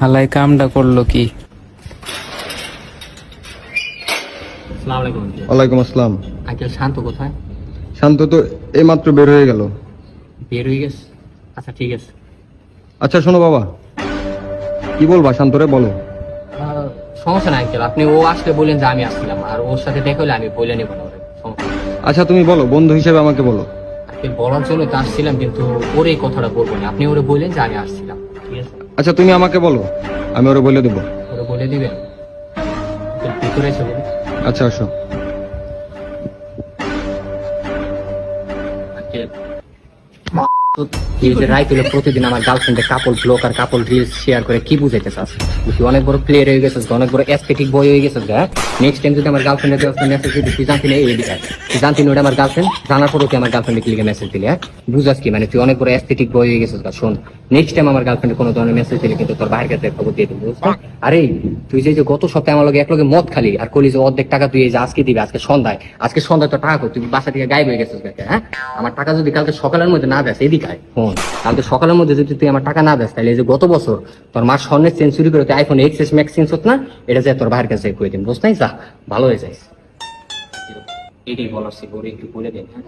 হালাই কামটা করলো কি? আসসালামু আলাইকুম। ওয়ালাইকুম আসসালাম। আঙ্কেল শান্ত কোথায়? শান্ত তো এইমাত্র বের হয়ে গেল। বের হয়ে গেছে? আচ্ছা ঠিক আছে। আচ্ছা শোনো বাবা, কি বলবা শান্তরে বলো। সমস্যা নাই আঙ্কেল, আপনি ও আসলে বলেন যে আমি আসছিলাম, আর ওর সাথে দেখা হলে আমি বলে নেবো না ওরে, সমস্যা নেই। আচ্ছা তুমি বলো, বন্ধু হিসেবে আমাকে বলো। আঙ্কেল বলার জন্য তো আসছিলাম, কিন্তু ওর এই কথাটা বলবো না, আপনি ওরে বললেন যে আমি আসছিলাম, ঠিক আছে? আচ্ছা তুমি আমাকে বলো, আমি ওরে বলে দেবো। ওরে বলে দিবেন? আঙ্কেল, ভিতরে এসে বলুন। আচ্ছা আসো। আঙ্কেল, এই যে রাইত হলে প্রতিদিন আমার গার্লফ্রেন্ডে কাপল ব্লগ আর কাপল রিলস শেয়ার করে কি বুঝাইতে চাস? তুই অনেক বড় প্লেয়ার হয়ে গেছিস, অনেক বড় এস্থেটিক বয় হয়ে গেছিস। নেক্সট টাইম যদি আমার গার্লফ্রেন্ডের মেসেজ দিবি, তুই জানতি না এই দিকে তুই জানতি না ওটা আমার গার্লফ্রেন্ড, জানার পরও তুই আমার গার্লফ্রেন্ডে ক্লিকে মেসেজ দিলি। বুঝাস কি মানে? তুই অনেক বড় এস্থেটিক বয় হয়ে গেছিস। শোন, নেক্সট টাইম আমার গার্লফ্রেন্ডে কোনো ধরনের মেসেজ দিলে কিন্তু তোর বাইরের কাছে খবর দিয়ে দিবি। আরে তুই যে গত সপ্তাহে আমার লগে এক লগে মদ খালি আর কলি যে অর্ধেক টাকা তুই এই যে আজকে দিবি, আজকে সন্ধ্যায় তো টাকা কর, তুই বাসা থেকে গায়েব হয়ে গেছিস। হ্যাঁ, আমার টাকা যদি কালকে সকালের মধ্যে না দেয় এদিকে আয়। ফোন কালকে সকালের মধ্যে যদি তুই আমার টাকা না দেস, তাহলে এই যে গত বছর তোর মার স্বর্ণের চেন চুরি করে তুই আইফোন এক্সএস ম্যাক্স চেঞ্জ হত না, এটা যে তোর ভাইয়ের কাছে কই দিন, বুঝতে যা ভালো হয়ে যাইস। এটাই বলার ছিল, ওরে একটু বলে দিন। হ্যাঁ